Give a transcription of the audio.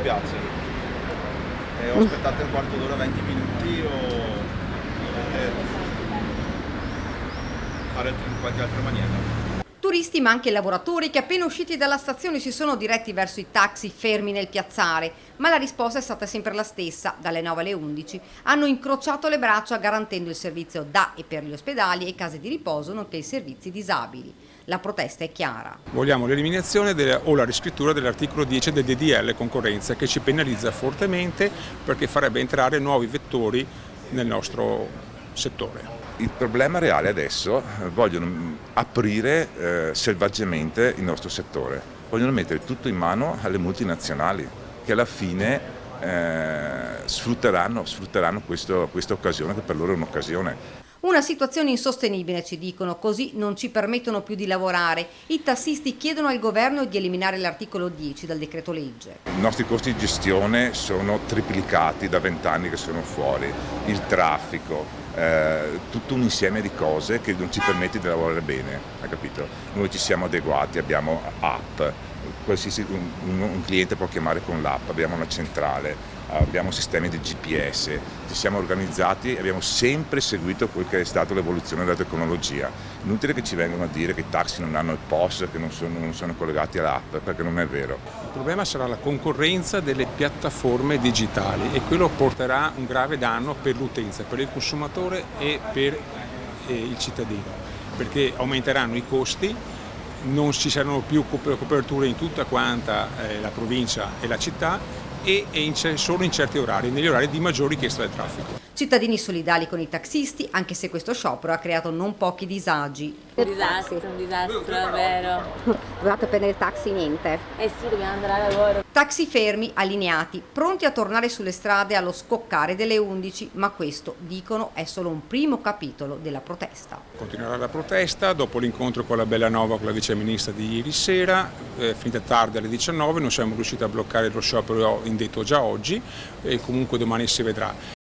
dispiace. Ho aspettato un quarto d'ora, 20 minuti o dovete fare in qualche altra maniera? Turisti ma anche lavoratori che appena usciti dalla stazione si sono diretti verso i taxi fermi nel piazzale, ma la risposta è stata sempre la stessa, dalle 9 alle 11 hanno incrociato le braccia garantendo il servizio da e per gli ospedali e case di riposo nonché i servizi disabili. La protesta è chiara. Vogliamo l'eliminazione o la riscrittura dell'articolo 10 del DDL concorrenza, che ci penalizza fortemente perché farebbe entrare nuovi vettori nel nostro settore. Il problema reale adesso vogliono aprire selvaggiamente il nostro settore, vogliono mettere tutto in mano alle multinazionali che alla fine sfrutteranno questa occasione, che per loro è un'occasione. Una situazione insostenibile, ci dicono, così non ci permettono più di lavorare. I tassisti chiedono al governo di eliminare l'articolo 10 dal decreto legge. I nostri costi di gestione sono triplicati da 20 anni che sono fuori, il traffico, tutto un insieme di cose che non ci permette di lavorare bene, hai capito? Noi ci siamo adeguati, abbiamo app, qualsiasi un cliente può chiamare con l'app, abbiamo una centrale, abbiamo sistemi di GPS, ci siamo organizzati e abbiamo sempre seguito quel che è stata l'evoluzione della tecnologia. Inutile che ci vengano a dire che i taxi non hanno il POS, che non sono collegati all'app, perché non è vero. Il problema sarà la concorrenza delle piattaforme digitali e quello porterà un grave danno per l'utenza, per il consumatore e per il cittadino, perché aumenteranno i costi, non ci saranno più coperture in tutta quanta la provincia e la città e solo in certi orari, negli orari di maggior richiesta del traffico. Cittadini solidali con i taxisti, anche se questo sciopero ha creato non pochi disagi. Un disastro davvero. Dovete prendere il taxi, niente. Eh sì, dobbiamo andare a lavoro. Taxi fermi, allineati, pronti a tornare sulle strade allo scoccare delle 11, ma questo, dicono, è solo un primo capitolo della protesta. Continuerà la protesta dopo l'incontro con la Bellanova, con la viceministra di ieri sera, finita tardi alle 19, non siamo riusciti a bloccare lo sciopero indetto già oggi e comunque domani si vedrà.